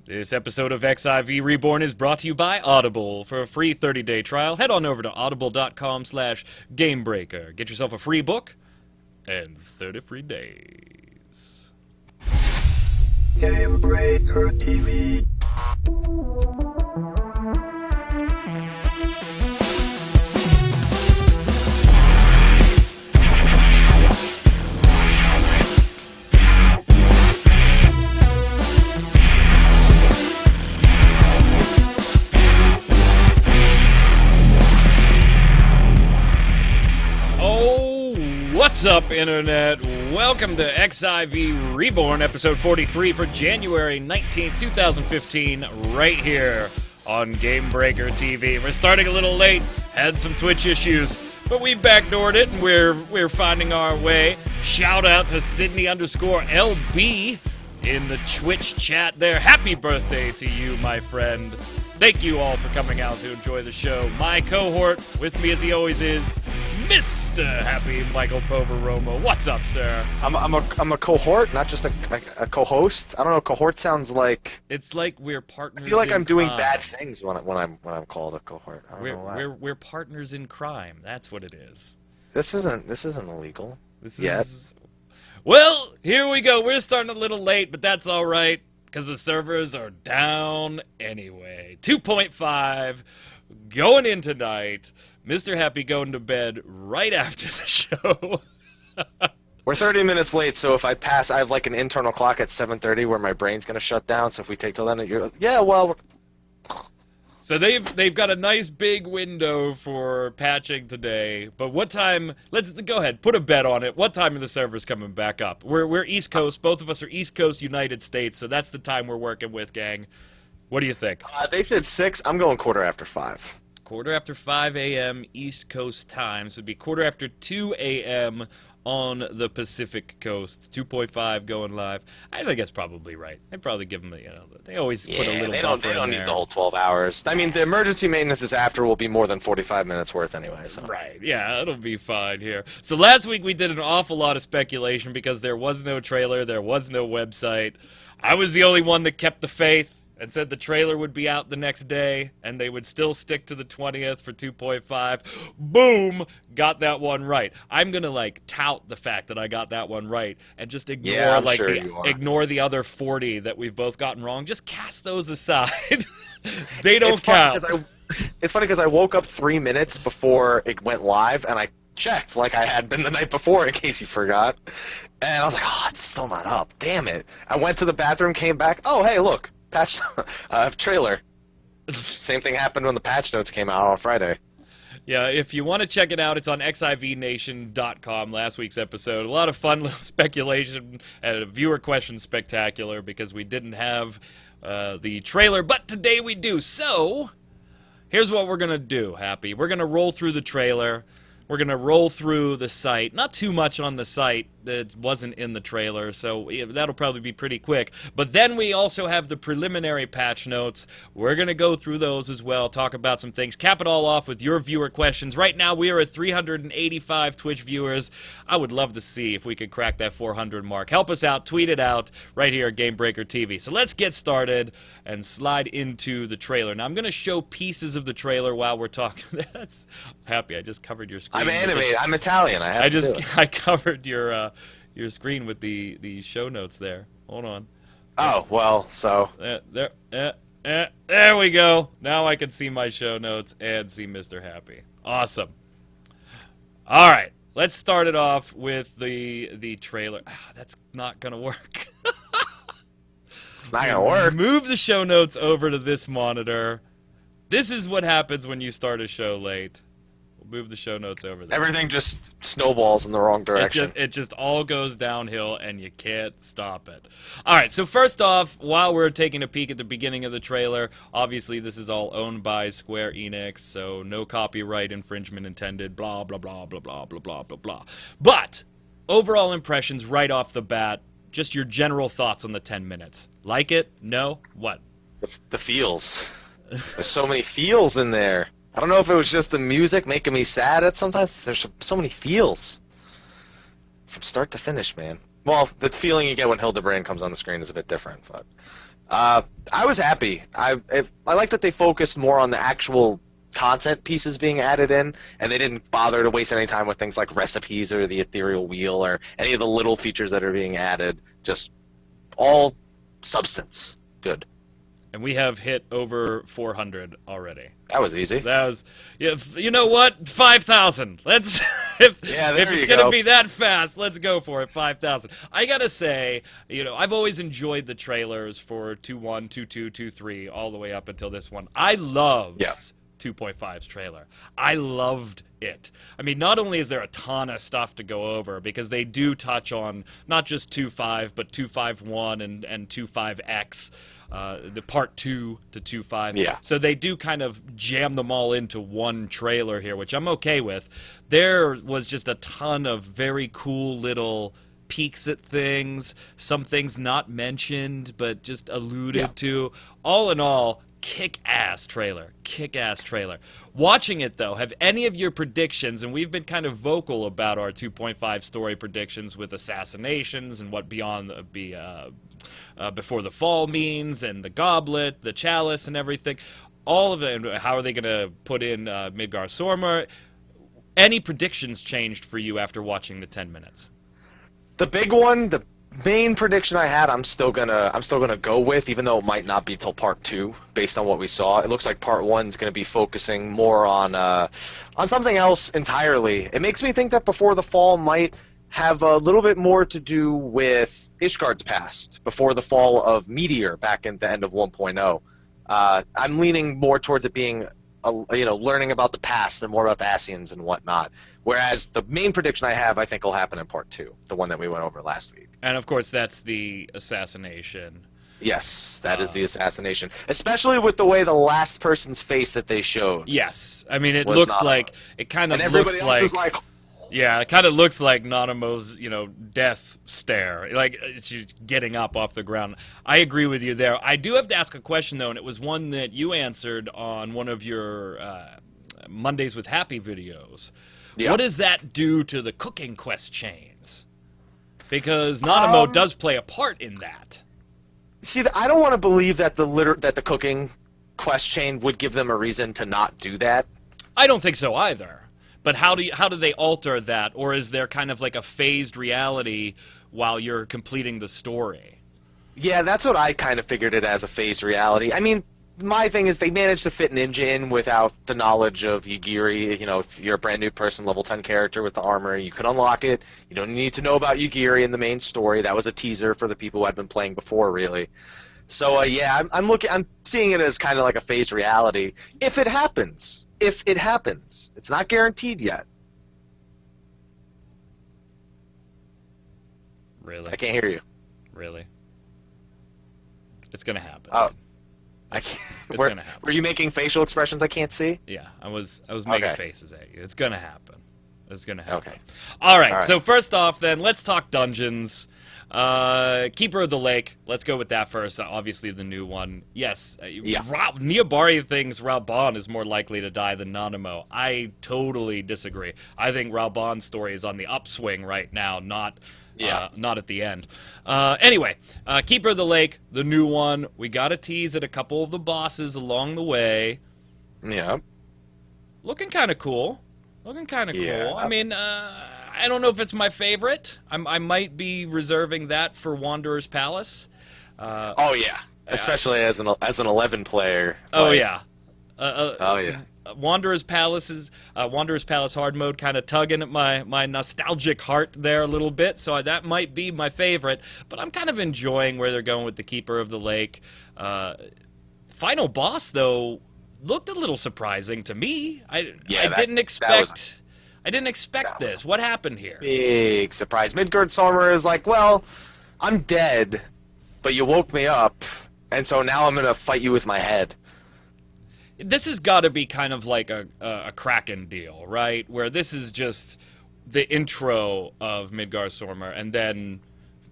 This episode of XIV Reborn is brought to you by Audible. For a free 30-day trial, head on over to audible.com/gamebreaker. Get yourself a free book and 30 free days. Gamebreaker TV. What's up, Internet? Welcome to XIV Reborn, episode 43 for January 19th, 2015, right here on Gamebreaker TV. We're starting a little late, had some Twitch issues, but we backdoored it, and we're finding our way. Shout out to Sydney_LB in the Twitch chat there. Happy birthday to you, my friend. Thank you all for coming out to enjoy the show. My cohort, with me as he always is, Mr. Happy Michael Poveromo. What's up, sir? I'm a cohort, not just a co-host. I don't know. Cohort sounds like it's like we're partners. I feel like in I'm doing crime. bad things when I'm called a cohort. I don't know why. We're partners in crime. That's what it is. This isn't illegal yet. Well, here we go. We're starting a little late, but that's all right because the servers are down anyway. 2.5 going in tonight. Mr. Happy going to bed right after the show. We're 30 minutes late, so if I pass, I have like an internal clock at 7:30 where my brain's gonna shut down. So if we take till then, you're like, yeah, well. So they've got a nice big window for patching today. But what time? Let's go ahead, put a bet on it. What time are the servers coming back up? We're East Coast. Both of us are East Coast United States, so that's the time we're working with, gang. What do you think? They said 6. I'm going 5:15. Quarter after 5 a.m. East Coast time, so it'd be quarter after 2 a.m. on the Pacific Coast. 2.5 going live. I think that's probably right. I'd probably give them, they always put a little buffer they don't in need there. the whole 12 hours. I mean, the emergency maintenance is after will be more than 45 minutes worth anyway. So. Right, yeah, it'll be fine here. So last week we did an awful lot of speculation because there was no trailer, there was no website. I was the only one that kept the faith and said the trailer would be out the next day, and they would still stick to the 20th for 2.5. Boom! Got that one right. I'm gonna, tout the fact that I got that one right, and just ignore, ignore the other 40 that we've both gotten wrong. Just cast those aside. They don't count. It's funny because I woke up 3 minutes before it went live, and I checked like I had been the night before in case you forgot. And I was like, oh, it's still not up. Damn it. I went to the bathroom, came back. Oh, hey, look. Patch trailer. Same thing happened when the patch notes came out on Friday. Yeah, if you want to check it out, it's on xivnation.com, last week's episode. A lot of fun little speculation and a viewer question spectacular because we didn't have the trailer, but today we do. So, here's what we're going to do, Happy. We're going to roll through the trailer. We're going to roll through the site. Not too much on the site that wasn't in the trailer, so that'll probably be pretty quick. But then we also have the preliminary patch notes. We're going to go through those as well, talk about some things. Cap it all off with your viewer questions. Right now we are at 385 Twitch viewers. I would love to see if we could crack that 400 mark. Help us out. Tweet it out right here at Gamebreaker TV. So let's get started and slide into the trailer. Now I'm going to show pieces of the trailer while we're talking. That's Happy. I just covered your screen. I'm animated. I'm Italian. I covered your screen with the show notes there. Hold on. Oh, well, so. There we go. Now I can see my show notes and see Mr. Happy. Awesome. All right. Let's start it off with the trailer. That's not going to work. It's not going to work. Move the show notes over to this monitor. This is what happens when you start a show late. Move the show notes over there. Everything just snowballs in the wrong direction. It just all goes downhill, and you can't stop it. All right, so first off, while we're taking a peek at the beginning of the trailer, obviously this is all owned by Square Enix, so no copyright infringement intended, blah, blah, blah, blah, blah, blah, blah, blah, blah. But overall impressions right off the bat, just your general thoughts on the 10 minutes. Like it? No? What? The feels. There's so many feels in there. I don't know if it was just the music making me sad. Sometimes there's so many feels from start to finish, man. Well, the feeling you get when Hildibrand comes on the screen is a bit different, but I was happy. I like that they focused more on the actual content pieces being added in, and they didn't bother to waste any time with things like recipes or the ethereal wheel or any of the little features that are being added. Just all substance. Good. And we have hit over 400 already. That was easy. That was, you know what? 5,000. Let's if it's gonna be that fast, let's go for it. 5,000. I gotta say, I've always enjoyed the trailers for 2.1, 2.2, 2.3, all the way up until this one. I loved 2.5's trailer. I loved it. I mean, not only is there a ton of stuff to go over, because they do touch on not just 2.5, but 2.5.1 and 2.5x. The part 2 to 2.5. Yeah. So they do kind of jam them all into one trailer here, which I'm okay with. There was just a ton of very cool little peeks at things, some things not mentioned but just alluded to. All in all, kick-ass trailer. Kick-ass trailer. Watching it, though, have any of your predictions, and we've been kind of vocal about our 2.5 story predictions with assassinations and what Before the Fall means, and the Goblet, the Chalice, and everything. All of it. How are they going to put in Midgardsormr? Any predictions changed for you after watching the 10 minutes? The big one, the main prediction I had, I'm still gonna go with, even though it might not be till part 2, based on what we saw. It looks like part 1's gonna be focusing more on something else entirely. It makes me think that Before the Fall might have a little bit more to do with Ishgard's past, before the fall of Meteor back at the end of 1.0. I'm leaning more towards it being, learning about the past and more about the Ascians and whatnot. Whereas the main prediction I have, I think, will happen in part 2, the one that we went over last week. And of course, that's the assassination. Yes, that is the assassination. Especially with the way the last person's face that they showed. Yes, I mean, it looks like it kind of looks like. Is like, yeah, it kind of looks like Nanamo's, death stare, like she's getting up off the ground. I agree with you there. I do have to ask a question, though, and it was one that you answered on one of your Mondays with Happy videos. Yeah. What does that do to the cooking quest chains? Because Nanamo does play a part in that. See, I don't want to believe that the cooking quest chain would give them a reason to not do that. I don't think so either. But how do they alter that, or is there kind of like a phased reality while you're completing the story? Yeah, that's what I kind of figured it as, a phased reality. I mean, my thing is they managed to fit Ninja in without the knowledge of Yugiri. If you're a brand new person, level 10 character with the armor, you could unlock it. You don't need to know about Yugiri in the main story. That was a teaser for the people who had been playing before, really. So yeah, I'm seeing it as kind of like a phased reality. If it happens, it's not guaranteed yet. Really? I can't hear you. Really? It's gonna happen. Oh. It's gonna happen. Were you making facial expressions I can't see? Yeah, I was making faces at you. It's gonna happen. It's gonna happen. Okay. All right. So first off, then let's talk dungeons. Keeper of the Lake. Let's go with that first. Obviously, the new one. Yes. Niabari thinks Raubon is more likely to die than Nanamo. I totally disagree. I think Raubon's story is on the upswing right now, not at the end. Anyway, Keeper of the Lake, the new one. We got a tease at a couple of the bosses along the way. Yeah. Looking kind of cool. Cool. I mean, I don't know if it's my favorite. I might be reserving that for Wanderer's Palace. Especially as an 11 player. Oh yeah. Wanderer's Palace hard mode kind of tugging at my nostalgic heart there a little bit, so that might be my favorite. But I'm kind of enjoying where they're going with the Keeper of the Lake. Final boss though looked a little surprising to me. I didn't expect this. What happened here? Big surprise. Midgardsormr is like, well, I'm dead, but you woke me up, and so now I'm going to fight you with my head. This has got to be kind of like a Kraken deal, right? Where this is just the intro of Midgardsormr, and then,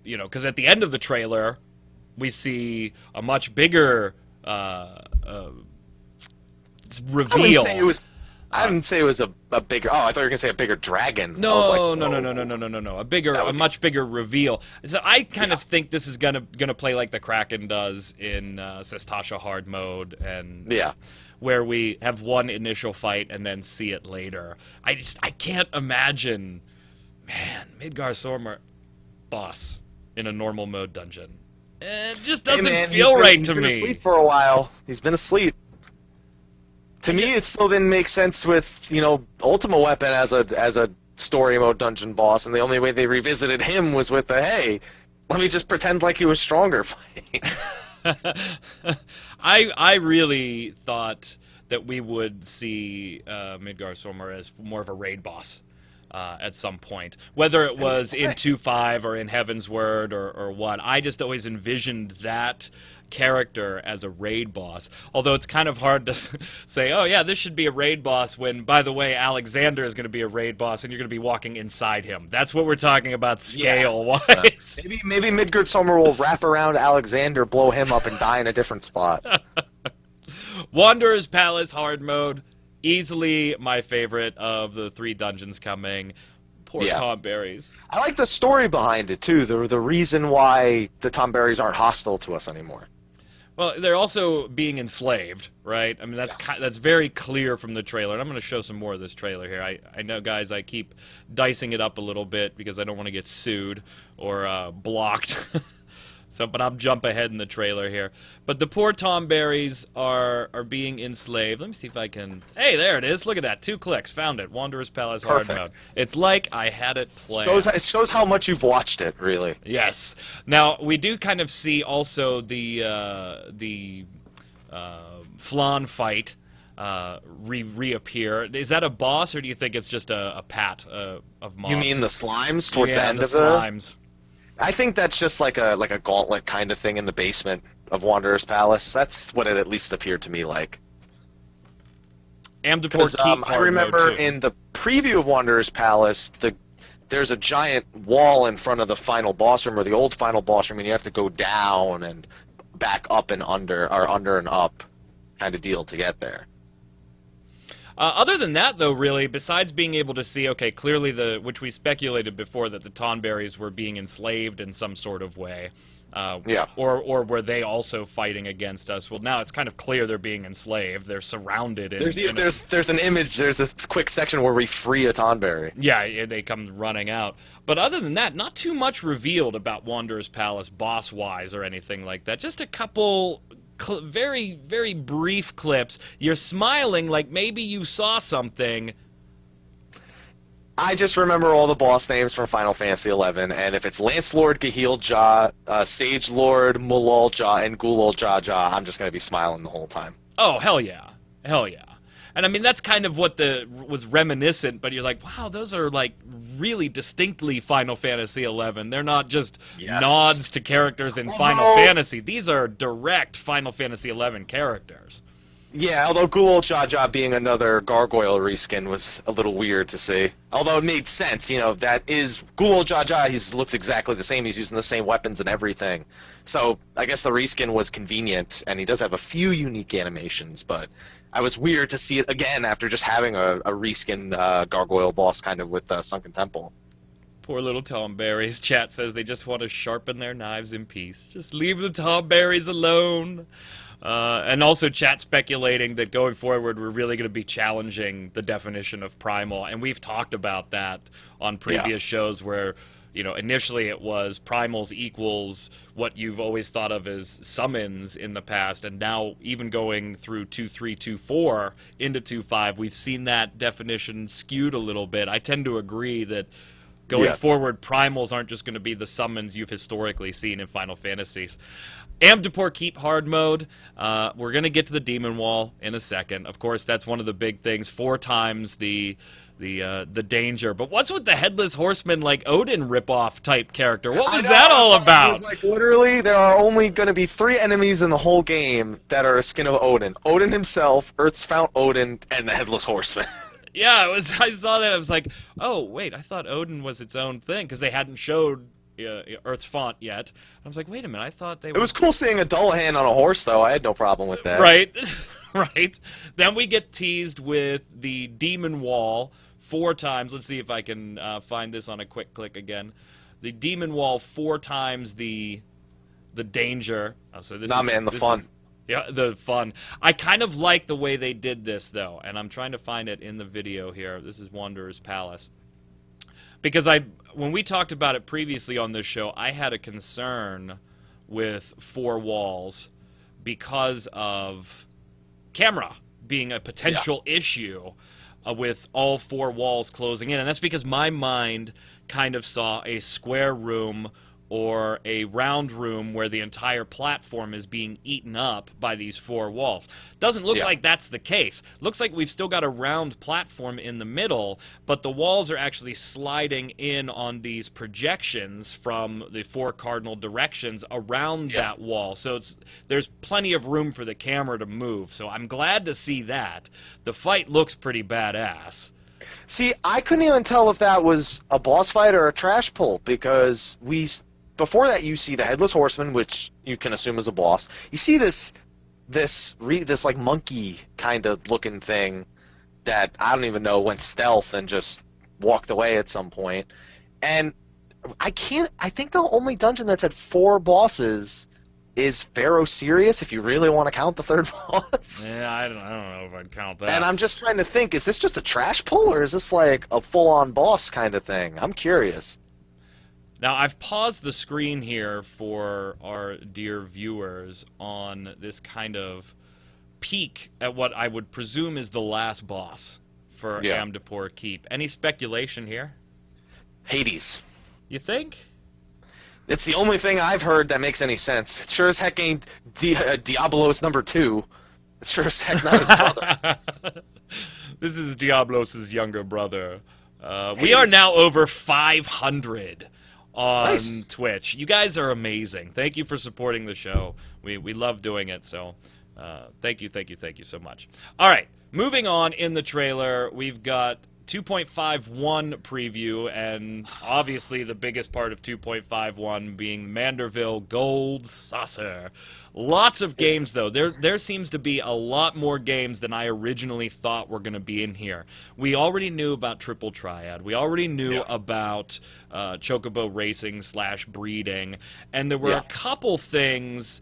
because at the end of the trailer, we see a much bigger reveal. I didn't say it was a bigger. Oh, I thought you were gonna say a bigger dragon. No, I was like, no. A much bigger reveal. So I kind of think this is gonna play like the Kraken does in Sestasha hard mode, and where we have one initial fight and then see it later. I can't imagine, man, Midgardsormr boss in a normal mode dungeon. It just doesn't feel right to me. He's been asleep for a while. He's been asleep. To me, it still didn't make sense with, Ultima Weapon as a story mode dungeon boss, and the only way they revisited him was with hey, let me just pretend like he was stronger fighting. I really thought that we would see Midgardsormr as more of a raid boss at some point. Whether it was in 2.5 or in Heaven's Word or what. I just always envisioned that character as a raid boss. Although it's kind of hard to say, oh yeah, this should be a raid boss when, by the way, Alexander is going to be a raid boss and you're going to be walking inside him. That's what we're talking about scale-wise. Maybe Midgardsormr will wrap around Alexander, blow him up, and die in a different spot. Wanderer's Palace hard mode. Easily my favorite of the 3 dungeons coming. Poor Tomberries. I like the story behind it, too. The reason why the Tomberries aren't hostile to us anymore. Well, they're also being enslaved, right? I mean, that's very clear from the trailer. And I'm going to show some more of this trailer here. I know, guys, I keep dicing it up a little bit because I don't want to get sued or blocked. But I'll jump ahead in the trailer here. But the poor Tomberries are being enslaved. Let me see if I can... Hey, there it is. Look at that. 2 clicks. Found it. Wanderer's Palace hard mode. It's like I had it planned. It shows how much you've watched it, really. Yes. Now, we do kind of see also the Flan fight reappear. Is that a boss, or do you think it's just a pat of mobs? You mean the slimes towards the end of the slimes. I think that's just like a gauntlet kind of thing in the basement of Wanderer's Palace. That's what it at least appeared to me like. Amdapor keep I remember in the preview of Wanderer's Palace, there's a giant wall in front of the final boss room, or the old final boss room, and you have to go down and back up and under, or under and up kind of deal to get there. Other than that, though, really, besides being able to see, okay, clearly which we speculated before, that the Tomberries were being enslaved in some sort of way, or were they also fighting against us? Well, now it's kind of clear they're being enslaved. They're surrounded. There's an image. There's this quick section where we free a Tomberry. Yeah, they come running out. But other than that, not too much revealed about Wanderer's Palace boss-wise or anything like that. Just a couple very, very brief clips. You're smiling like maybe you saw something. I just remember all the boss names from Final Fantasy XI, and if it's Lance Lord, Gaheel Ja, Sage Lord, Mulal Ja, and Gulal Ja, I'm just going to be smiling the whole time. Oh, hell yeah. Hell yeah. And I mean, that's kind of what was reminiscent, but you're like, wow, those are like really distinctly Final Fantasy XI. They're not just nods to characters in Final Fantasy. These are direct Final Fantasy XI characters. Yeah, although Gulal Ja being another gargoyle reskin was a little weird to see. Although it made sense, that is Gulal Ja. He looks exactly the same. He's using the same weapons and everything. So I guess the reskin was convenient, and he does have a few unique animations, but I was weird to see it again after just having a reskin gargoyle boss kind of with Sunken Temple. Poor little Tomberries. Chat says they just want to sharpen their knives in peace. Just leave the Tomberries alone. And also chat speculating that going forward we're really going to be challenging the definition of primal, and we've talked about that on previous shows where initially it was primals equals what you've always thought of as summons in the past, and now even going through 2.3, 2.4 into 2.5, we've seen that definition skewed a little bit. I tend to agree that going forward, primals aren't just going to be the summons you've historically seen in Final Fantasies. Amdapor keep hard mode. We're going to get to the Demon Wall in a second. Of course, that's one of the big things. 4 times the danger. But what's with the Headless Horseman, like Odin ripoff type character? What was that all about? It was like, literally, there are only going to be 3 enemies in the whole game that are a skin of Odin. Odin himself, Earth's Fount Odin, and the Headless Horseman. Yeah, I saw that. I was like, oh, wait, I thought Odin was its own thing, because they hadn't showed Earth's font yet. I was like, wait a minute, I thought they were... It was cool seeing a Dullahan on a horse, though. I had no problem with that. Right, right. Then we get teased with the demon wall 4 times. Let's see if I can find this on a quick click again. The demon wall 4 times the danger. Oh, so this is, man, the fun. Yeah, the fun. I kind of like the way they did this, though, and I'm trying to find it in the video here. This is Wanderer's Palace. Because when we talked about it previously on this show, I had a concern with 4 walls because of camera being a potential issue with all 4 walls closing in. And that's because my mind kind of saw a square room or a round room where the entire platform is being eaten up by these 4 walls. Doesn't look like that's the case. Looks like we've still got a round platform in the middle, but the walls are actually sliding in on these projections from the 4 cardinal directions around that wall. So there's plenty of room for the camera to move. So I'm glad to see that. The fight looks pretty badass. See, I couldn't even tell if that was a boss fight or a trash pull, because before that, you see the Headless Horseman, which you can assume is a boss. You see this like monkey kind of looking thing that I don't even know went stealth and just walked away at some point. And I think the only dungeon that's had 4 bosses is Pharaoh Sirius, if you really want to count the 3rd boss. Yeah, I don't know if I'd count that. And I'm just trying to think, is this just a trash pull, or is this like a full-on boss kind of thing? I'm curious. Now, I've paused the screen here for our dear viewers on this kind of peek at what I would presume is the last boss for Amdapor Keep. Any speculation here? Hades. You think? It's the only thing I've heard that makes any sense. It sure as heck ain't Diablos #2. It's sure as heck not his brother. This is Diablos' younger brother. We are now over 500 on Twitch. You guys are amazing. Thank you for supporting the show. We love doing it, so thank you so much. All right, moving on in the trailer, we've got 2.51 preview, and obviously the biggest part of 2.51 being Manderville Gold Saucer. Lots of games, though. There seems to be a lot more games than I originally thought were going to be in here. We already knew about Triple Triad. We already knew about Chocobo Racing / breeding, and there were a couple things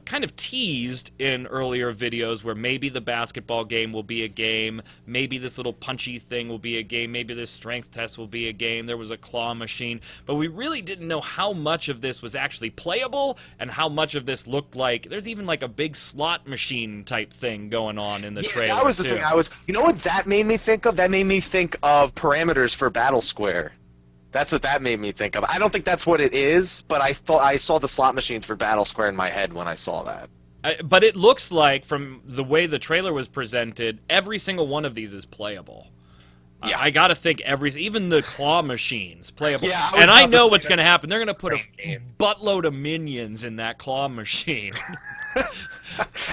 kind of teased in earlier videos where maybe the basketball game will be a game, maybe this little punchy thing will be a game, maybe this strength test will be a game. There was a claw machine, but we really didn't know how much of this was actually playable and how much of this looked like. There's even like a big slot machine type thing going on in the trailer. That was the thing. You know what that made me think of? That made me think of parameters for Battle Square. That's what that made me think of. I don't think that's what it is, but I thought I saw the slot machines for Battle Square in my head when I saw that. But it looks like, from the way the trailer was presented, every single one of these is playable. Yeah. I gotta think even the claw machines playable. Yeah, and I know what's gonna happen. They're gonna put a buttload of minions in that claw machine.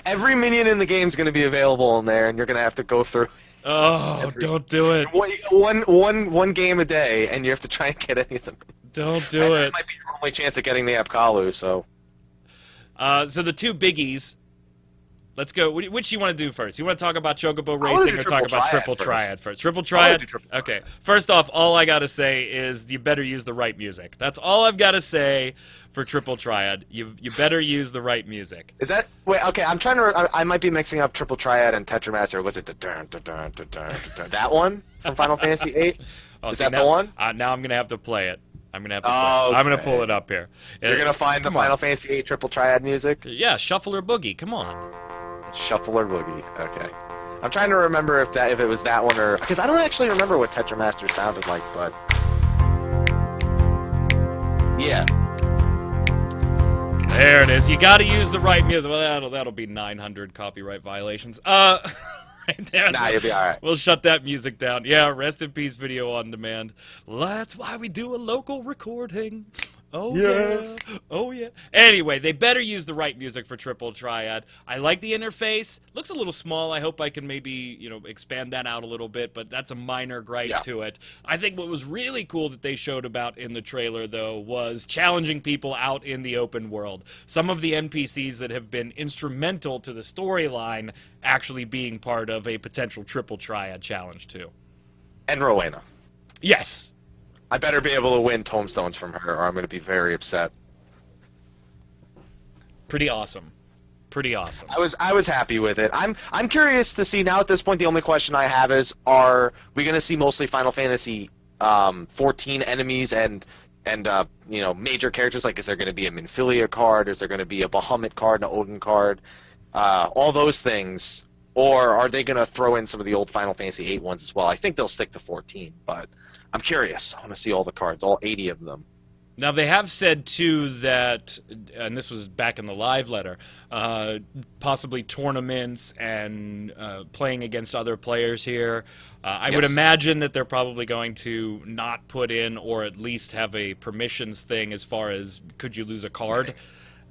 Every minion in the game is gonna be available in there, and you're gonna have to go through. Oh, don't do it. One game a day, and you have to try and get any of them. Don't do it. That might be your only chance of getting the Apkalu, so. So the 2 biggies. Let's go. Which do you want to do first? You want to talk about Chocobo Racing or talk about Triple Triad first? Triple Triad? Okay. First off, all I got to say is you better use the right music. That's all I've got to say for Triple Triad. You better use the right music. Is that... Wait, okay, I'm trying to... I might be mixing up Triple Triad and Tetramaster. Was it the that one from Final Fantasy VIII? Is that the one? Now I'm going to have to play it. I'm going to pull it up here. You're going to find the Final Fantasy VIII Triple Triad music? Yeah, Shuffler Boogie. Come on. Shuffler Boogie. Okay. I'm trying to remember if it was that one or... Because I don't actually remember what Tetramaster sounded like, but... Yeah. There it is. You got to use the right music. Well, that'll be 900 copyright violations. Right there. Nah, you'll be all right. We'll shut that music down. Yeah, rest in peace, video on demand. That's why we do a local recording. Oh yeah. Oh yeah. Anyway, they better use the right music for Triple Triad. I like the interface. Looks a little small. I hope I can maybe, expand that out a little bit, but that's a minor gripe to it. I think what was really cool that they showed about in the trailer, though, was challenging people out in the open world. Some of the NPCs that have been instrumental to the storyline actually being part of a potential Triple Triad challenge, too. And Rowena. Yes. I better be able to win tomestones from her, or I'm going to be very upset. Pretty awesome. Pretty awesome. I was happy with it. I'm curious to see now. At this point, the only question I have is: are we going to see mostly Final Fantasy 14 enemies and major characters? Like, is there going to be a Minfilia card? Is there going to be a Bahamut card, an Odin card? All those things. Or are they going to throw in some of the old Final Fantasy 8 ones as well? I think they'll stick to 14, but I'm curious. I want to see all the cards, all 80 of them. Now, they have said, too, that, and this was back in the live letter, possibly tournaments and playing against other players here. I would imagine that they're probably going to not put in, or at least have a permissions thing as far as could you lose a card?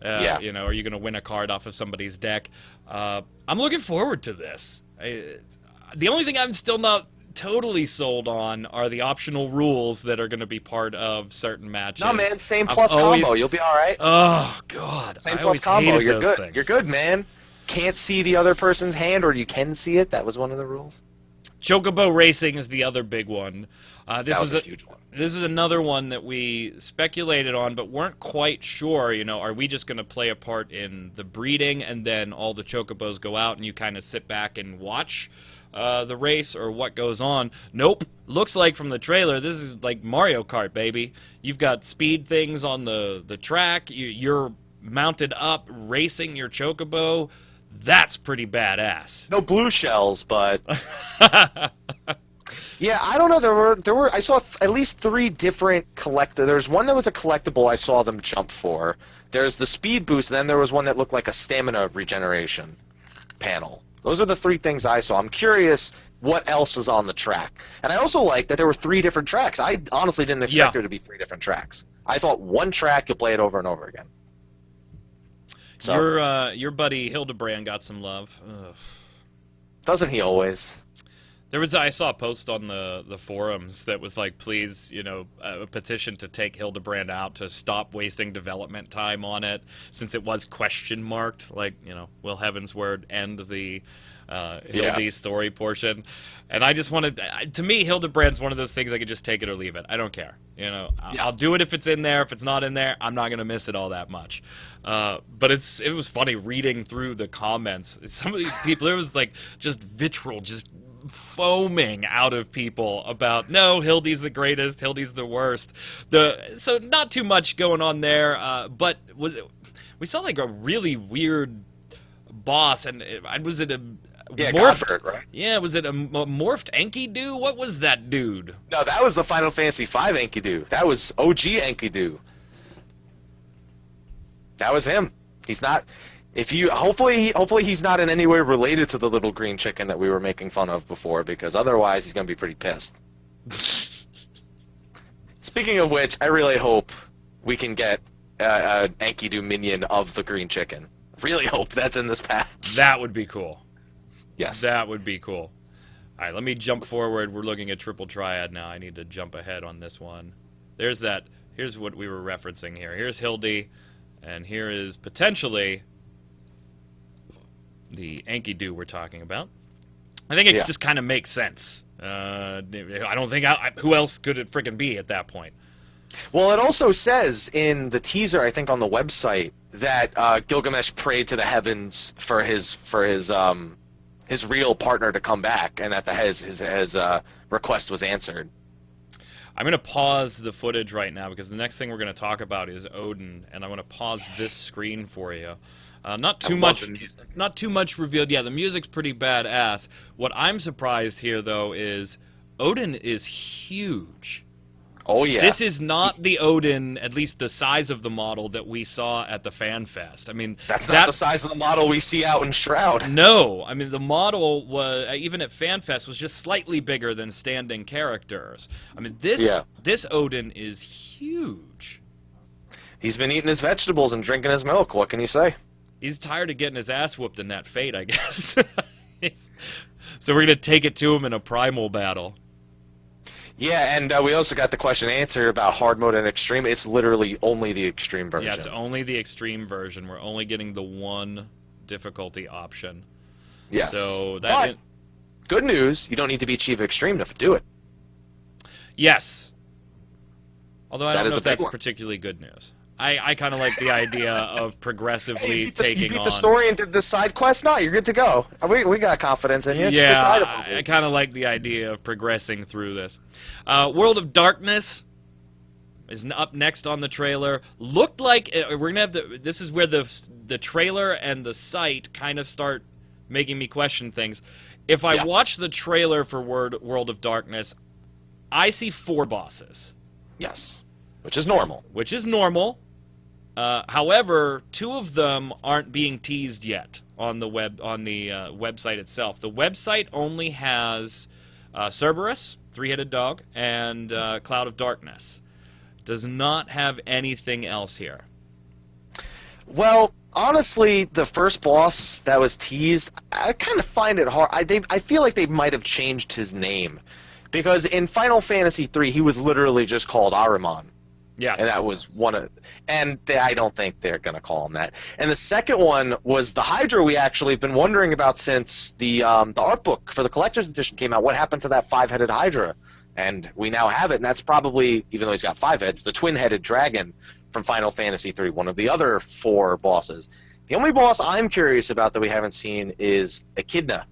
Are you going to win a card off of somebody's deck? I'm looking forward to this. The only thing I'm still not totally sold on are the optional rules that are going to be part of certain matches. No, man, same plus combo. You'll be all right. Oh, God. Same plus combo. You're good. Things. You're good, man. Can't see the other person's hand, or you can see it. That was one of the rules. Chocobo racing is the other big one. This was a huge one. This is another one that we speculated on, but weren't quite sure. Are we just going to play a part in the breeding, and then all the Chocobos go out, and you kind of sit back and watch the race, or what goes on? Nope. Looks like from the trailer, this is like Mario Kart, baby. You've got speed things on the track. You're mounted up, racing your Chocobo. That's pretty badass. No blue shells, but yeah, I don't know. There were. I saw at least 3 different collectibles. There's one that was a collectible I saw them jump for. There's the speed boost, and then there was one that looked like a stamina regeneration panel. Those are the 3 things I saw. I'm curious what else is on the track. And I also like that there were 3 different tracks. I honestly didn't expect there to be 3 different tracks. I thought one track, you'll play it over and over again. So, your buddy Hildibrand got some love. Ugh. Doesn't he always? I saw a post on the forums that was like, please, a petition to take Hildibrand out, to stop wasting development time on it, since it was question marked. Like, will Heaven's Word end the Hildy story portion? And I just wanted, to me, Hildibrand's one of those things I could just take it or leave it. I don't care. I'll do it if it's in there. If it's not in there, I'm not going to miss it all that much. But it was funny reading through the comments. Some of these people, there was like just vitriol, just foaming out of people about, no, Hildy's the greatest, Hildy's the worst. So not too much going on there, but we saw like a really weird boss, and was it a morphed? Godbird, right? Yeah, was it a morphed Enkidu? What was that dude? No, that was the Final Fantasy V Enkidu. That was OG Enkidu. That was him. He's not. Hopefully he's not in any way related to the little green chicken that we were making fun of before, because otherwise he's going to be pretty pissed. Speaking of which, I really hope we can get an Enkidu minion of the green chicken. Really hope that's in this patch. That would be cool. Yes. That would be cool. All right, let me jump forward. We're looking at Triple Triad now. I need to jump ahead on this one. Here's what we were referencing here. Here's Hildy, and here is potentially the Enkidu we're talking about. I think it just kind of makes sense. I don't think who else could it freaking be at that point? Well, it also says in the teaser, I think on the website, that Gilgamesh prayed to the heavens for his real partner to come back, and that his request was answered. I'm going to pause the footage right now, because the next thing we're going to talk about is Odin, and I'm going to pause this screen for you. Not too much revealed. Yeah, the music's pretty badass. What I'm surprised here, though, is Odin is huge. Oh, yeah. This is not the Odin, at least the size of the model that we saw at the Fan Fest. I mean, that's not the size of the model we see out in Shroud. No, I mean, the model was, even at Fan Fest, was just slightly bigger than standing characters. I mean, this Odin is huge. He's been eating his vegetables and drinking his milk. What can you say? He's tired of getting his ass whooped in that fate, I guess. So we're going to take it to him in a primal battle. Yeah, and we also got the question and answer about hard mode and extreme. It's literally only the extreme version. Yeah, it's only the extreme version. We're only getting the one difficulty option. Yes. So that. Good news, you don't need to be Chief Extreme to do it. Yes. Although I don't know if that's one. particularly good news. I kind of like the idea of progressively taking on... You beat the story and did the side quest? No, you're good to go. We got confidence in you. Yeah, I kind of like the idea of progressing through this. World of Darkness is up next on the trailer. Looked like... we're going to have this is where the trailer and the site kind of start making me question things. If I watch the trailer for World of Darkness, I see 4 bosses. Yes, which is normal. Which is normal. However, 2 of them aren't being teased yet on the website itself. The website only has Cerberus, 3-headed dog, and Cloud of Darkness. Does not have anything else here. Well, honestly, the first boss that was teased, I kind of find it hard. I feel like they might have changed his name. Because in Final Fantasy III, he was literally just called Ahriman. Yes. And that was one of... And I don't think they're going to call him that. And the second one was the Hydra we actually have been wondering about since the art book for the Collector's Edition came out. What happened to that 5-headed Hydra? And we now have it, and that's probably, even though he's got 5 heads, the twin-headed dragon from Final Fantasy III, one of the other 4 bosses. The only boss I'm curious about that we haven't seen is Echidna,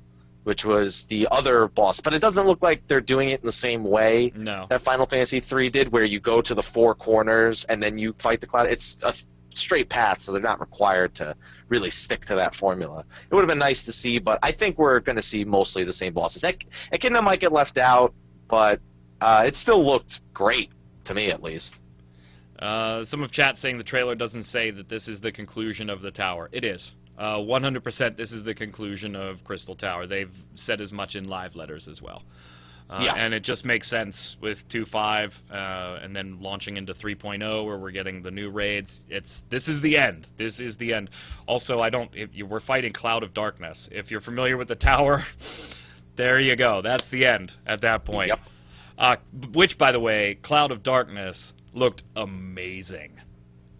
which was the other boss. But it doesn't look like they're doing it in the same way that Final Fantasy III did, where you go to the 4 corners and then you fight the cloud. It's a straight path, so they're not required to really stick to that formula. It would have been nice to see, but I think we're going to see mostly the same bosses. Echidna might get left out, but it still looked great, to me at least. Some of chat saying the trailer doesn't say that this is the conclusion of the tower. It is. 100% this is the conclusion of Crystal Tower. They've said as much in live letters as well. And it just makes sense with 2.5 and then launching into 3.0 where we're getting the new raids. This is the end. This is the end. Also, we're fighting Cloud of Darkness. If you're familiar with the tower, there you go. That's the end at that point. Yep. Which, by the way, Cloud of Darkness looked amazing.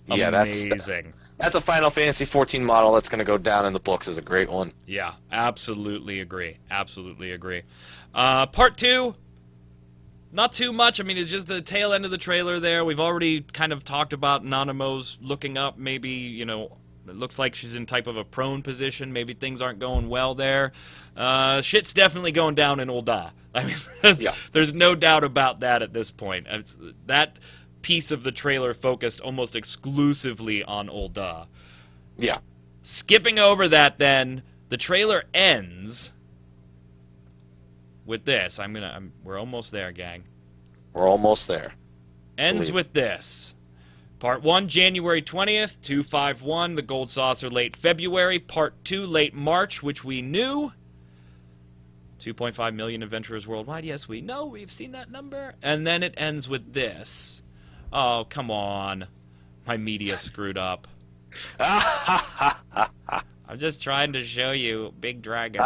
Yeah, amazing. That's a Final Fantasy XIV model that's going to go down in the books as a great one. Yeah, absolutely agree. Absolutely agree. Part 2, not too much. I mean, it's just the tail end of the trailer there. We've already kind of talked about Nanimo's looking up. Maybe, it looks like she's in type of a prone position. Maybe things aren't going well there. Shit's definitely going down in Ul'dah. I mean, there's no doubt about that at this point. That piece of the trailer focused almost exclusively on Ul'dah. Yeah. Skipping over that, then the trailer ends with this. We're almost there, gang. We're almost there. Ends with this. Part 1, January 20th, 251, the Gold Saucer, late February. Part 2, late March, which we knew. 2.5 million adventurers worldwide. Yes, we know. We've seen that number. And then it ends with this. Oh, come on. My media screwed up. I'm just trying to show you Big Dragon.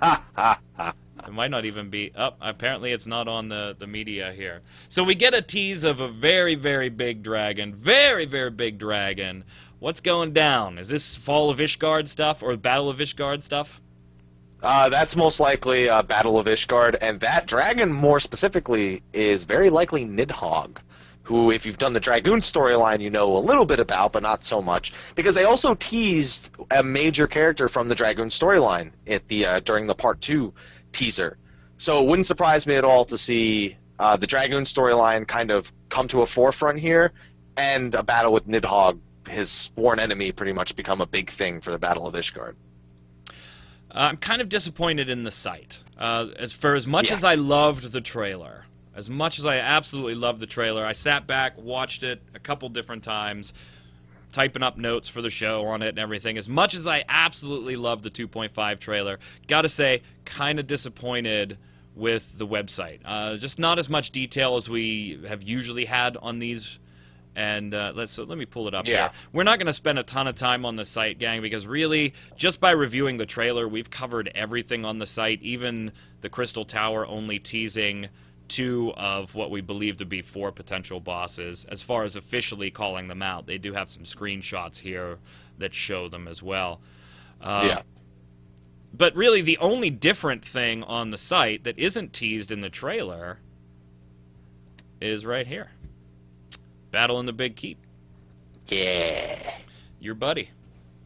It might not even be... apparently it's not on the media here. So we get a tease of a very, very big dragon. Very, very big dragon. What's going down? Is this Fall of Ishgard stuff or Battle of Ishgard stuff? That's most likely Battle of Ishgard, and that dragon, more specifically, is very likely Nidhogg, who, if you've done the Dragoon storyline, you know a little bit about, but not so much, because they also teased a major character from the Dragoon storyline at during the Part 2 teaser. So it wouldn't surprise me at all to see the Dragoon storyline kind of come to a forefront here, and a battle with Nidhogg, his sworn enemy, pretty much become a big thing for the Battle of Ishgard. I'm kind of disappointed in the site. As much as I loved the trailer, as much as I absolutely loved the trailer, I sat back, watched it a couple different times, typing up notes for the show on it and everything. As much as I absolutely loved the 2.5 trailer, gotta say, kind of disappointed with the website. Just not as much detail as we have usually had on these And let me pull it up Yeah. here. We're not going to spend a ton of time on the site, gang, because really, just by reviewing the trailer, we've covered everything on the site, even the Crystal Tower only teasing 2 of what we believe to be 4 potential bosses. As far as officially calling them out, they do have some screenshots here that show them as well. Yeah. But really, the only different thing on the site that isn't teased in the trailer is right here. Battle in the Big Keep. Yeah. Your buddy.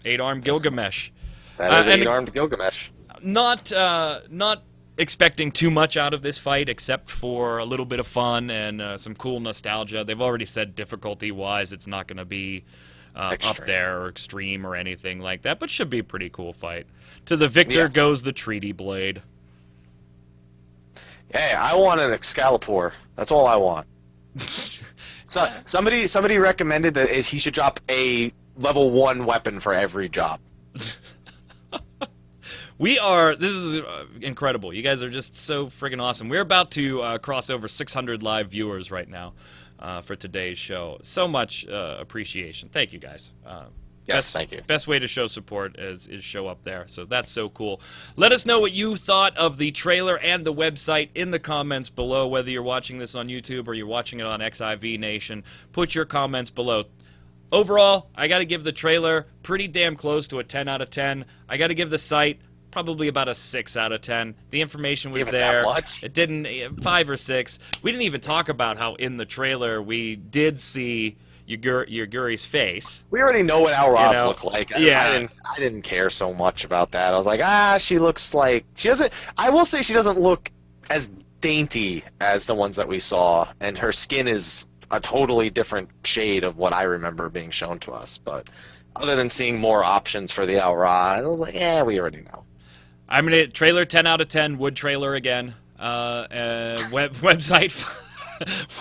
8-armed Gilgamesh. That is and 8-armed Gilgamesh. Not expecting too much out of this fight, except for a little bit of fun and some cool nostalgia. They've already said difficulty-wise it's not going to be up there or extreme or anything like that, but should be a pretty cool fight. To the victor goes the Treaty Blade. Hey, I want an Excalibur. That's all I want. So somebody recommended that he should drop a level 1 weapon for every job. This is incredible. You guys are just so friggin' awesome. We're about to cross over 600 live viewers right now for today's show. So much appreciation. Thank you, guys. Yes, thank you. Best way to show support is show up there. So that's so cool. Let us know what you thought of the trailer and the website in the comments below, whether you're watching this on YouTube or you're watching it on XIV Nation. Put your comments below. Overall, I got to give the trailer pretty damn close to a 10 out of 10. I got to give the site probably about a 6 out of 10. The information was there. That much? It didn't 5 or 6. We didn't even talk about how in the trailer we did see Yuguri's face. We already know what Alras looked like. Yeah. I didn't care so much about that. I was like, she looks like she doesn't. I will say she doesn't look as dainty as the ones that we saw, and her skin is a totally different shade of what I remember being shown to us. But other than seeing more options for the Alra, I was like, we already know. I'm gonna trailer 10 out of 10. Wood trailer again. Website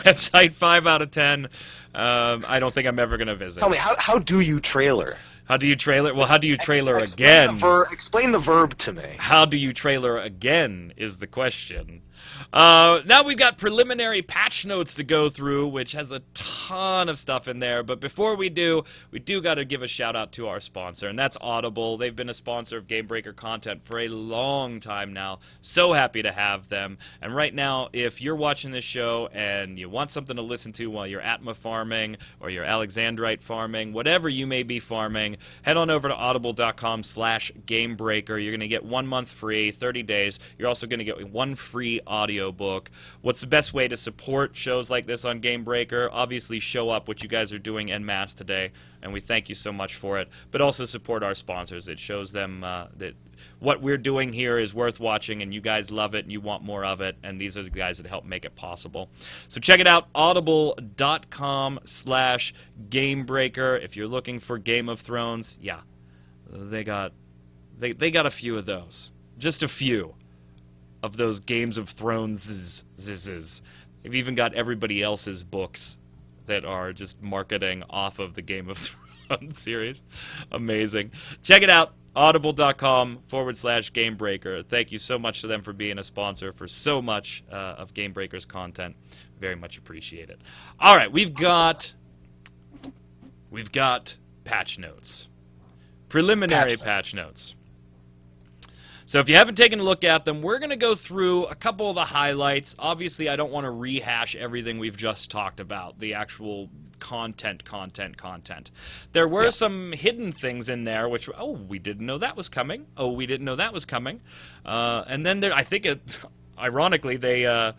website 5 out of 10. I don't think I'm ever gonna visit. Tell me, how do you trailer? How do you trailer? Well, how do you trailer again? Explain the verb to me. How do you trailer again is the question. Now we've got preliminary patch notes to go through, which has a ton of stuff in there. But before we do got to give a shout out to our sponsor, and that's Audible. They've been a sponsor of Gamebreaker content for a long time now. So happy to have them. And right now, if you're watching this show and you want something to listen to while you're Atma farming or you're Alexandrite farming, whatever you may be farming, head on over to audible.com/Gamebreaker. You're going to get 1 month free, 30 days. You're also going to get 1 free audio book. What's the best way to support shows like this on Gamebreaker? Obviously show up, what you guys are doing en masse today, and we thank you so much for it. But also support our sponsors. It shows them that what we're doing here is worth watching, and you guys love it, and you want more of it, and these are the guys that help make it possible. So check it out, audible.com/Gamebreaker. If you're looking for Game of Thrones, they got a few of those. Just a few of those Games of Thrones. They've even got everybody else's books that are just marketing off of the Game of Thrones series. Amazing. Check it out, audible.com/Gamebreaker. Thank you so much to them for being a sponsor for so much of Gamebreaker's content. Very much appreciated. All right, we've got patch notes. Preliminary patch notes. So if you haven't taken a look at them, we're going to go through a couple of the highlights. Obviously, I don't want to rehash everything we've just talked about, the actual content. There were some hidden things in there, which, we didn't know that was coming. And then I think ironically, they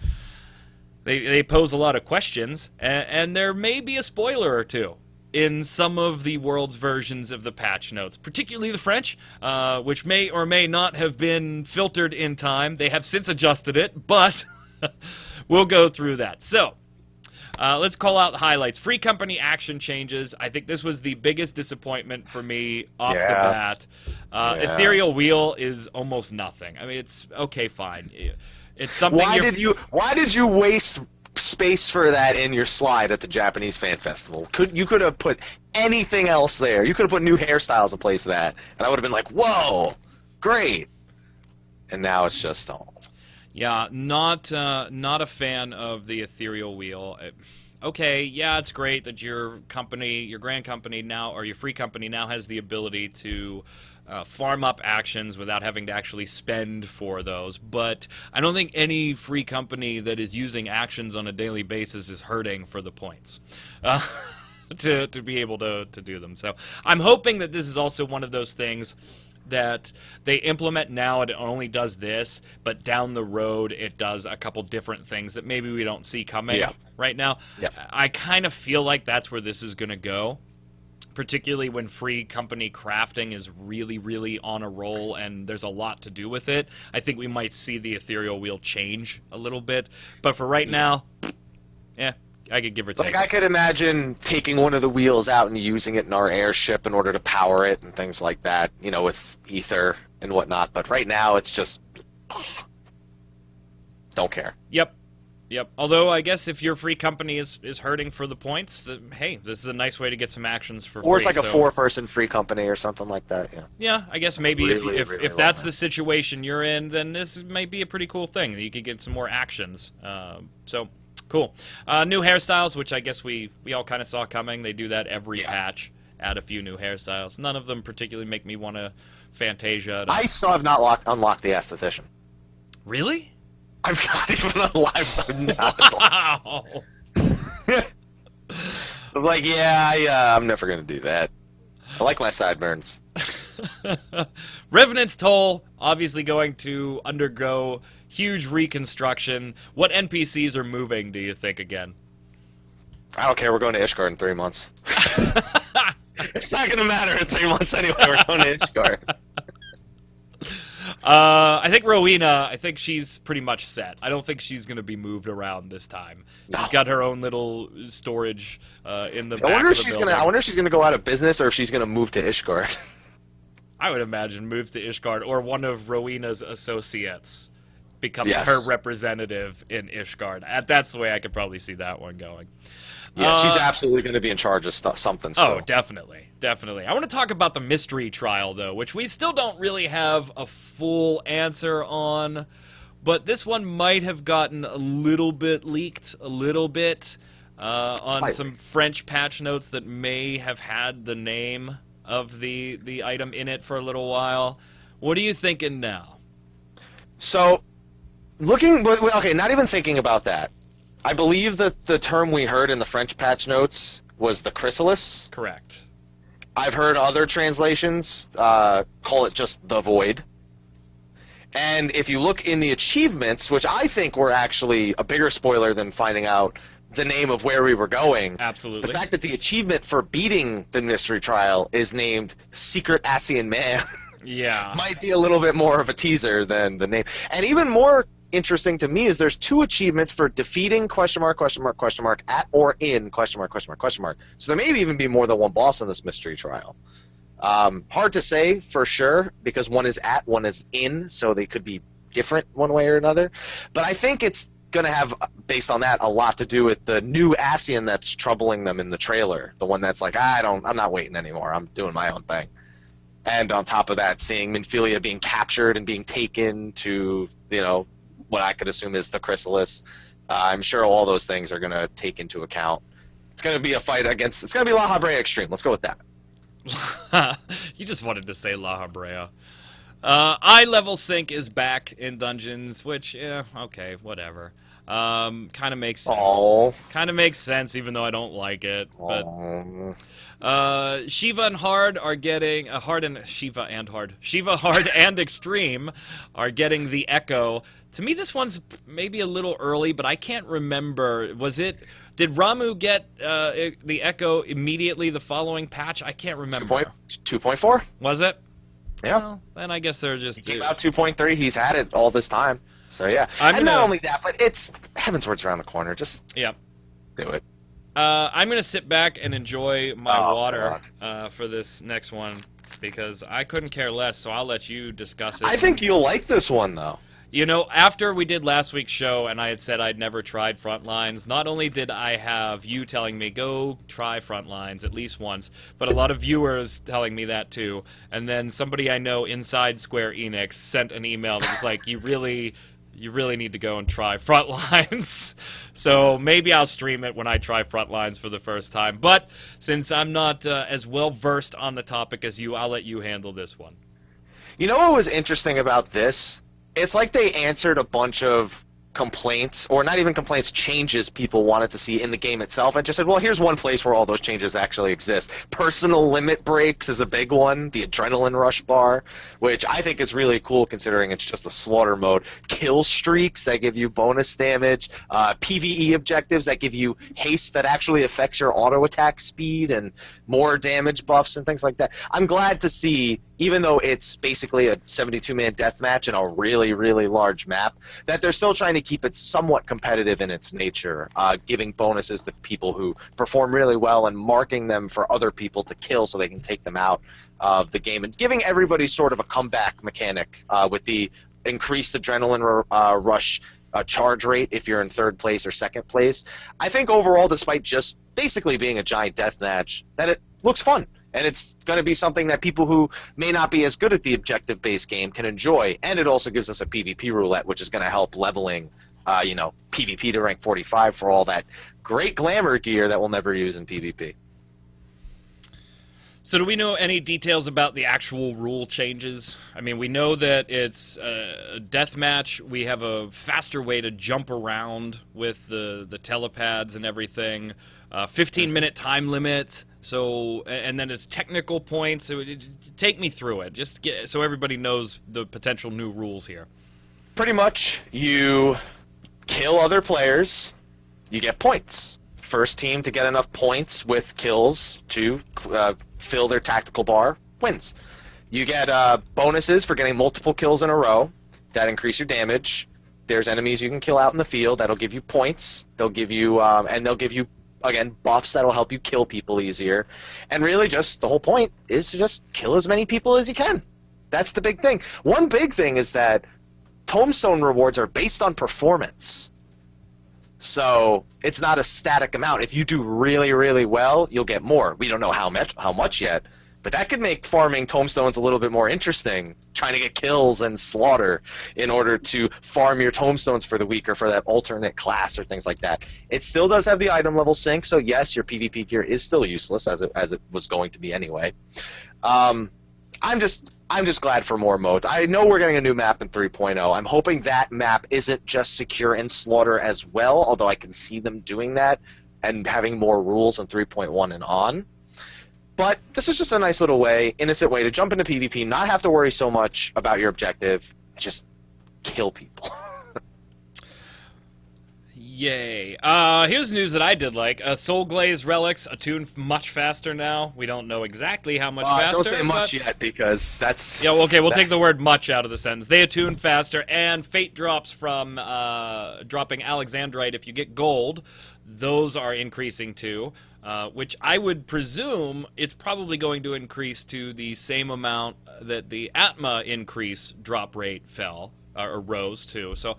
pose a lot of questions, and there may be a spoiler or two in some of the world's versions of the patch notes, particularly the French, which may or may not have been filtered in time. They have since adjusted it, but we'll go through that. So, let's call out the highlights. Free company action changes. I think this was the biggest disappointment for me off the bat. Ethereal Wheel is almost nothing. I mean, it's okay, fine. It's something. Why did you waste space for that in your slide at the Japanese Fan Festival? You could have put anything else there. You could have put new hairstyles in place of that, and I would have been like, whoa, great. And now it's just all. Yeah, not a fan of the Ethereal Wheel. okay, yeah, it's great that your company, your grand company now, or your free company now has the ability to farm up actions without having to actually spend for those. But I don't think any free company that is using actions on a daily basis is hurting for the points. To be able to do them. So I'm hoping that this is also one of those things that they implement now and it only does this, but down the road it does a couple different things that maybe we don't see coming right now. Yeah. I kind of feel like that's where this is going to go, particularly when free company crafting is really, really on a roll and there's a lot to do with it. I think we might see the ethereal wheel change a little bit, but for right now, yeah, I could give or take. Like, I could imagine taking one of the wheels out and using it in our airship in order to power it and things like that, you know, with ether and whatnot. But right now, it's just... don't care. Yep. Although, I guess if your free company is hurting for the points, hey, this is a nice way to get some actions for free. Or it's like a four-person free company or something like that, yeah. Yeah, I guess maybe if that's the situation you're in, then this might be a pretty cool thing. You could get some more actions. So... cool. New hairstyles, which I guess we all kind of saw coming. They do that every patch. Add a few new hairstyles. None of them particularly make me want to Fantasia. I still have not unlocked the Aesthetician. Really? I've not even unlocked them. Wow. I was like, yeah, I'm never going to do that. I like my sideburns. Revenant's Toll, obviously going to undergo huge reconstruction. What NPCs are moving, do you think, again? I don't care. We're going to Ishgard in 3 months. It's not going to matter in 3 months anyway. We're going to Ishgard. I think Rowena, I think she's pretty much set. I don't think she's going to be moved around this time. She's got her own little storage in the back I wonder of the building. I wonder if she's going to go out of business or if she's going to move to Ishgard. I would imagine moves to Ishgard, or one of Rowena's associates becomes her representative in Ishgard. That's the way I could probably see that one going. Yeah, she's absolutely going to be in charge of something still. Oh, definitely. I want to talk about the mystery trial, though, which we still don't really have a full answer on, but this one might have gotten a little bit leaked, on some French patch notes that may have had the name of the item in it for a little while. What are you thinking now? So, not even thinking about that. I believe that the term we heard in the French patch notes was the chrysalis. Correct. I've heard other translations call it just the void. And if you look in the achievements, which I think were actually a bigger spoiler than finding out the name of where we were going. Absolutely. The fact that the achievement for beating the mystery trial is named Secret Asian Man might be a little bit more of a teaser than the name. And even more interesting to me is there's 2 achievements for defeating ... at or in ... So there may even be more than one boss in this mystery trial. Hard to say for sure because one is at, one is in, so they could be different one way or another. But I think it's going to have, based on that, a lot to do with the new Asian that's troubling them in the trailer. The one that's like, I'm not waiting anymore. I'm doing my own thing. And on top of that, seeing Minfilia being captured and being taken to, what I could assume is the chrysalis. I'm sure all those things are going to take into account. It's going to be a fight against... It's going to be La Habrea Extreme. Let's go with that. You just wanted to say La Habrea. Eye level sync is back in Dungeons, which, okay, whatever. Kind of makes sense. Aww. Kind of makes sense, even though I don't like it. But Shiva and Hard are getting Shiva Hard and Extreme are getting the Echo. To me, this one's maybe a little early, but I can't remember. Did Ramu get the Echo immediately the following patch? I can't remember. 2.4? Was it? Yeah. Well, then I guess they're just... He came out 2.3. He's had it all this time. So, yeah. And not only that, but it's... Heavensward's around the corner. Just do it. I'm going to sit back and enjoy my water for this next one because I couldn't care less, so I'll let you discuss it. I think you'll like this one, though. After we did last week's show and I had said I'd never tried Frontlines, not only did I have you telling me, go try Frontlines at least once, but a lot of viewers telling me that too. And then somebody I know inside Square Enix sent an email that was like, you really you really need to go and try Frontlines. So maybe I'll stream it when I try Frontlines for the first time. But since I'm not as well versed on the topic as you, I'll let you handle this one. You know what was interesting about this? It's like they answered a bunch of complaints, or not even complaints, changes people wanted to see in the game itself, and just said, well, here's one place where all those changes actually exist. Personal limit breaks is a big one, the adrenaline rush bar, which I think is really cool considering it's just a slaughter mode. Kill streaks that give you bonus damage, PvE objectives that give you haste that actually affects your auto attack speed and more damage buffs and things like that. I'm glad to see, even though it's basically a 72-man deathmatch in a really, really large map, that they're still trying to keep it somewhat competitive in its nature, giving bonuses to people who perform really well and marking them for other people to kill so they can take them out of the game, and giving everybody sort of a comeback mechanic with the increased adrenaline rush charge rate if you're in third place or second place. I think overall, despite just basically being a giant deathmatch, that it looks fun. And it's going to be something that people who may not be as good at the objective-based game can enjoy. And it also gives us a PvP roulette, which is going to help leveling, PvP to rank 45 for all that great glamour gear that we'll never use in PvP. So do we know any details about the actual rule changes? I mean, we know that it's a deathmatch. We have a faster way to jump around with the telepads and everything. 15-minute time limit. So, and then it's technical points. So take me through it, just so everybody knows the potential new rules here. Pretty much, you kill other players, you get points. First team to get enough points with kills to fill their tactical bar wins. You get bonuses for getting multiple kills in a row that increase your damage. There's enemies you can kill out in the field that'll give you points. They'll give you and they'll give you, again, buffs that'll help you kill people easier. And really just the whole point is to just kill as many people as you can. That's the big thing. One big thing is that tombstone rewards are based on performance. So it's not a static amount. If you do really, really well, you'll get more. We don't know how much yet, but that could make farming tombstones a little bit more interesting, trying to get kills and slaughter in order to farm your tombstones for the week or for that alternate class or things like that. It still does have the item level sync, so yes, your PvP gear is still useless, as it was going to be anyway. I'm just glad for more modes. I know we're getting a new map in 3.0. I'm hoping that map isn't just secure and slaughter as well, although I can see them doing that and having more rules in 3.1 and on. But this is just a nice little way, innocent way to jump into PvP, not have to worry so much about your objective, just kill people. Yay. Here's news that I did like. Soul Glaze relics attune much faster now. We don't know exactly how much faster. Don't say much yet, because that's... Yeah, okay, we'll take the word much out of the sentence. They attune faster, and fate drops from dropping Alexandrite. If you get gold, those are increasing too, which I would presume it's probably going to increase to the same amount that the Atma increase drop rate fell, or rose to. So...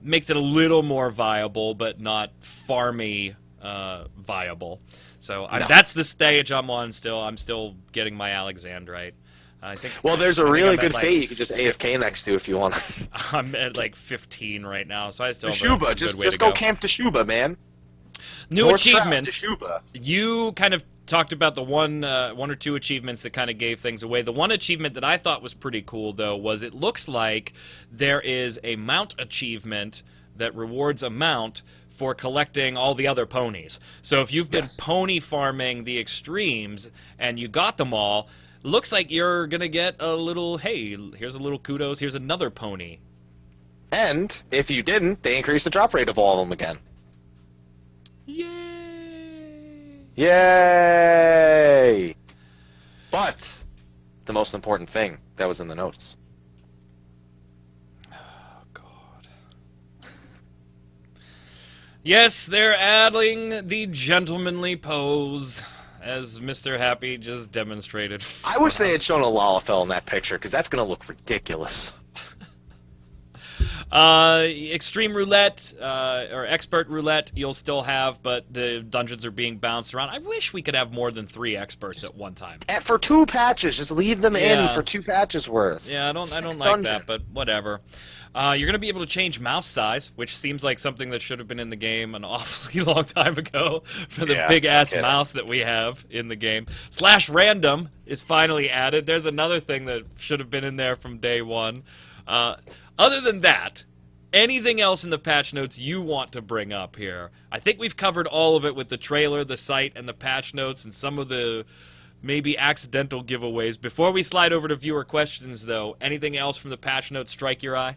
makes it a little more viable, but not farmy viable. So that's the stage I'm on still. I'm still getting my Alexandrite. I think. Well, there's a really good fate you can just AFK next to if you want. I'm at like 15 right now, so I still have Teshuba, a good way just to go camp Teshuba, man. New North achievements. Teshuba. You kind of talked about the one or two achievements that kind of gave things away. The one achievement that I thought was pretty cool, though, was it looks like there is a mount achievement that rewards a mount for collecting all the other ponies. So if you've been pony farming the extremes and you got them all, looks like you're going to get a little, hey, here's a little kudos, here's another pony. And if you didn't, they increase the drop rate of all of them again. Yay! Yay! But the most important thing that was in the notes. Oh, God. Yes, they're adding the gentlemanly pose, as Mr. Happy just demonstrated. I wish they had shown a Lalafell in that picture, because that's going to look ridiculous. Extreme roulette or expert roulette you'll still have, but the dungeons are being bounced around. I wish we could have more than 3 experts at one time. For 2 patches, just leave them in Yeah. for 2 patches worth. Yeah, I don't like dungeon. that, but whatever. You're going to be able to change mouse size, which seems like something that should have been in the game an awfully long time ago for the Yeah, big-ass no kidding. mouse that we have in the game. /random is finally added. There's another thing that should have been in there from day one. Other than that, anything else in the patch notes you want to bring up here? I think we've covered all of it with the trailer, the site, and the patch notes, and some of the maybe accidental giveaways. Before we slide over to viewer questions, though, anything else from the patch notes strike your eye?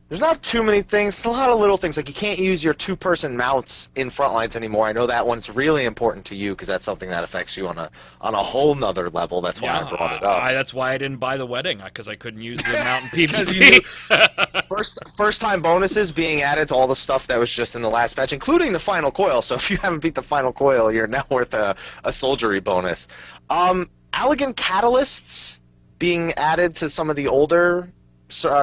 There's not too many things. It's a lot of little things. Like, you can't use your 2-person mounts in frontlines anymore. I know that one's really important to you because that's something that affects you on a whole nother level. That's why I brought it up. That's why I didn't buy the wedding, because I couldn't use the mountain Because PvP. first time bonuses being added to all the stuff that was just in the last patch, including the final coil. So if you haven't beat the final coil, you're now worth a soldiery bonus. Elegant catalysts being added to some of the older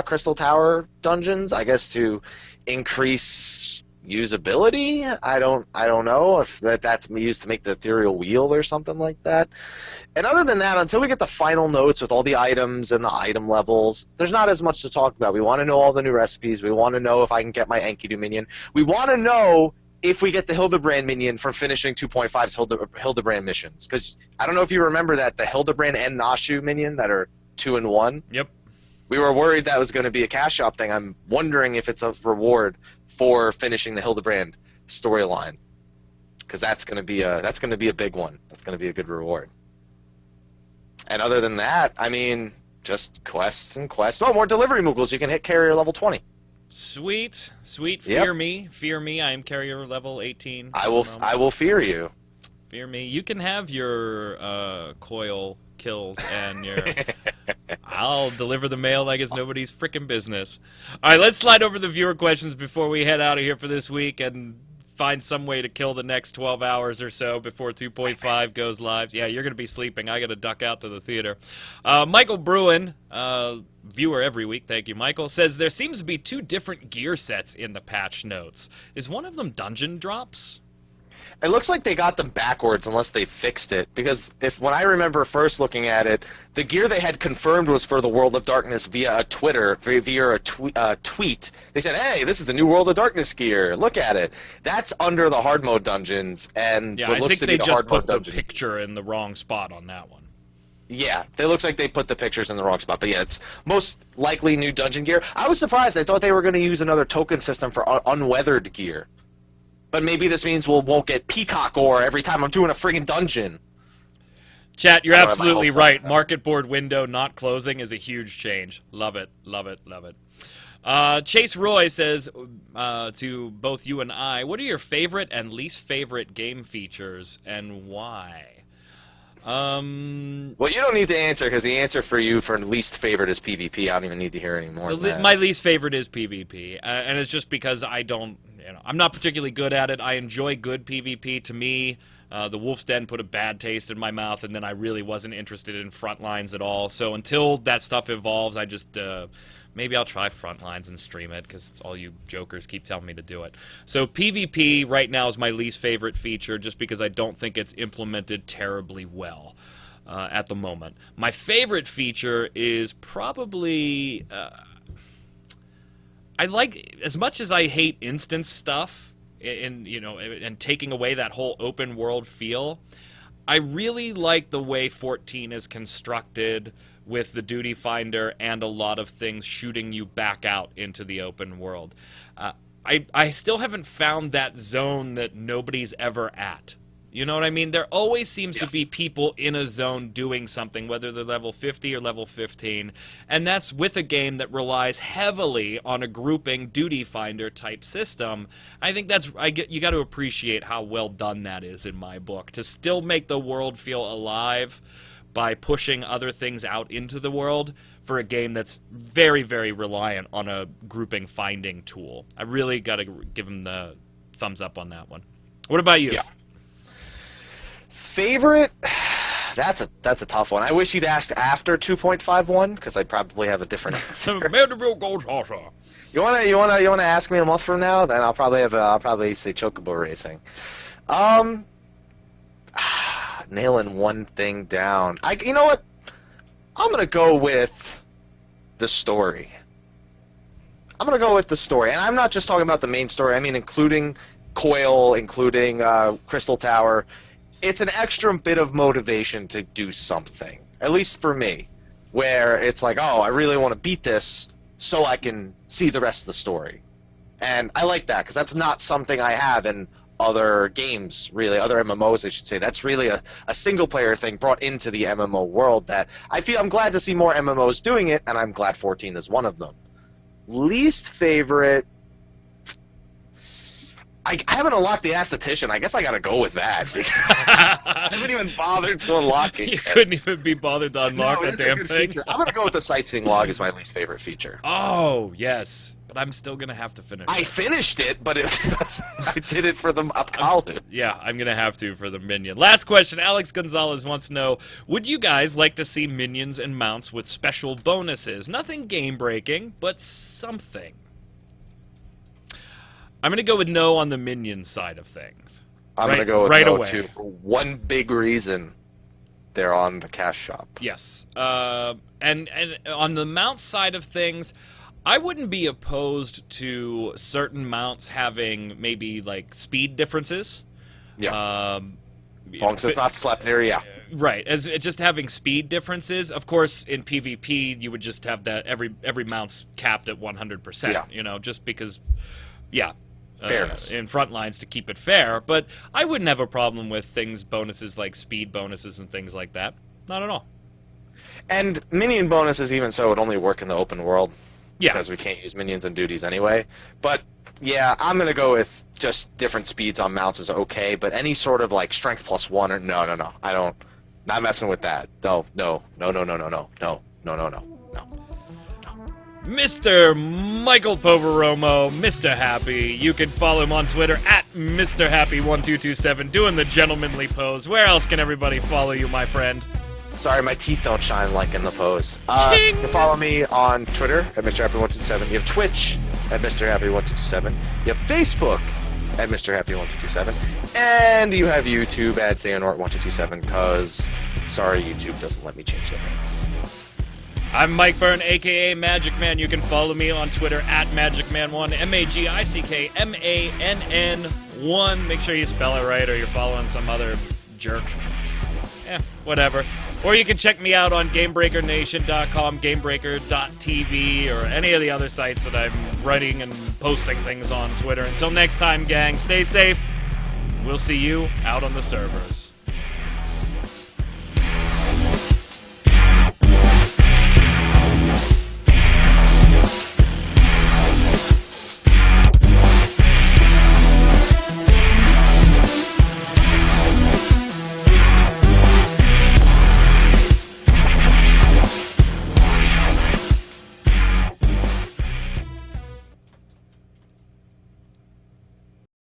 Crystal Tower dungeons, I guess, to increase usability. I don't know if that's used to make the ethereal wheel or something like that. And other than that, until we get the final notes with all the items and the item levels, there's not as much to talk about. We want to know all the new recipes. We want to know if I can get my Enkidu minion. We want to know if we get the Hildibrand minion from finishing 2.5's Hildibrand missions. Because I don't know if you remember that the Hildibrand and Nashu minion that are 2 in 1. Yep. We were worried that was going to be a cash shop thing. I'm wondering if it's a reward for finishing the Hildibrand storyline, because that's going to be a big one. That's going to be a good reward. And other than that, I mean, just quests and quests. Oh, more delivery moogles. You can hit carrier level 20. Sweet. Yep. Fear me. I am carrier level 18. I will fear you. Fear me. You can have your coil kills and your... I'll deliver the mail like it's nobody's frickin' business. All right, let's slide over the viewer questions before we head out of here for this week and find some way to kill the next 12 hours or so before 2.5 goes live. Yeah, you're going to be sleeping. I got to duck out to the theater. Michael Bruin, viewer every week, thank you, Michael, says there seems to be 2 different gear sets in the patch notes. Is one of them dungeon drops? It looks like they got them backwards unless they fixed it, because when I remember first looking at it, the gear they had confirmed was for the World of Darkness via a tweet. They said, hey, this is the new World of Darkness gear. Look at it. That's under the hard mode dungeons, and Yeah, what I looks think to they be the just hard mode put the dungeon. picture in the wrong spot on that one. Yeah, it looks like they put the pictures in the wrong spot, but yeah, it's most likely new dungeon gear. I was surprised. I thought they were going to use another token system for unweathered gear. But maybe this means we won't get peacock ore every time I'm doing a friggin' dungeon. Chat, you're I don't have my absolutely hopes on right. that. Market board window not closing is a huge change. Love it, love it, love it. Chase Roy says to both you and I, what are your favorite and least favorite game features and why? Well, you don't need to answer, because the answer for you for least favorite is PvP. I don't even need to hear any more than that. My least favorite is PvP, and it's just because I'm not particularly good at it. I enjoy good PvP. To me, the Wolf's Den put a bad taste in my mouth, and then I really wasn't interested in Frontlines at all. So until that stuff evolves, I just maybe I'll try Frontlines and stream it, because all you jokers keep telling me to do it. So PvP right now is my least favorite feature, just because I don't think it's implemented terribly well at the moment. My favorite feature is probably... I like, as much as I hate instance stuff and taking away that whole open world feel, I really like the way 14 is constructed with the duty finder and a lot of things shooting you back out into the open world. I still haven't found that zone that nobody's ever at. You know what I mean? There always seems to be people in a zone doing something, whether they're level 50 or level 15, and that's with a game that relies heavily on a grouping duty finder type system. I think you got to appreciate how well done that is in my book, to still make the world feel alive by pushing other things out into the world for a game that's very, very reliant on a grouping finding tool. I really got to give them the thumbs up on that one. What about you? Yeah. Favorite? That's a tough one. I wish he'd asked after 2.51 because I'd probably have a different answer. Manderville Gold Horse. You wanna ask me a month from now? Then I'll probably say Chocobo Racing. Nailing one thing down. You know what? I'm gonna go with the story. I'm gonna go with the story, and I'm not just talking about the main story. I mean, including Coil, including Crystal Tower. It's an extra bit of motivation to do something, at least for me, where it's like, oh, I really want to beat this so I can see the rest of the story. And I like that, because that's not something I have in other games, really, other MMOs, I should say. That's really a single-player thing brought into the MMO world that I'm glad to see more MMOs doing it, and I'm glad 14 is one of them. Least favorite... I haven't unlocked the Aesthetician. I guess I gotta go with that. I haven't even bothered to unlock it. You couldn't even be bothered to unlock that damn thing. Feature. I'm gonna go with the Sightseeing Log as my least favorite feature. Oh, yes. But I'm still gonna have to finish it. I finished it, but I did it for the apocalyptic. Yeah, I'm gonna have to for the minion. Last question. Alex Gonzalez wants to know, would you guys like to see minions and mounts with special bonuses? Nothing game-breaking, but something. I'm going to go with no on the minion side of things. I'm going to go with no, too, for one big reason. They're on the cash shop. Yes. And on the mount side of things, I wouldn't be opposed to certain mounts having maybe, like, speed differences. Yeah. As long as it's not Sleipnir, yeah. Right. As just having speed differences. Of course, in PvP, you would just have that every mount's capped at 100%. Yeah. You know, just because, yeah. Fairness. In frontlines to keep it fair, but I wouldn't have a problem with bonuses like speed bonuses and things like that. Not at all. And minion bonuses, even so, would only work in the open world. Yeah. Because we can't use minions and duties anyway. But, yeah, I'm going to go with just different speeds on mounts is okay, but any sort of, like, strength +1 or... No. I don't... Not messing with that. No. Mr. Michael Poveromo, Mr. Happy. You can follow him on Twitter at Mr. Happy1227, doing the gentlemanly pose. Where else can everybody follow you, my friend? Sorry, my teeth don't shine like in the pose. Ting! You can follow me on Twitter at Mr. Happy1227. You have Twitch at Mr. Happy1227. You have Facebook at Mr. Happy1227. And you have YouTube at Xehanort1227, because, sorry, YouTube doesn't let me change that name. I'm Mike Byrne, a.k.a. Magic Man. You can follow me on Twitter at MagicMan1, MAGICKMANN1. Make sure you spell it right or you're following some other jerk. Whatever. Or you can check me out on GameBreakerNation.com, GameBreaker.tv, or any of the other sites that I'm writing and posting things on Twitter. Until next time, gang, stay safe. We'll see you out on the servers.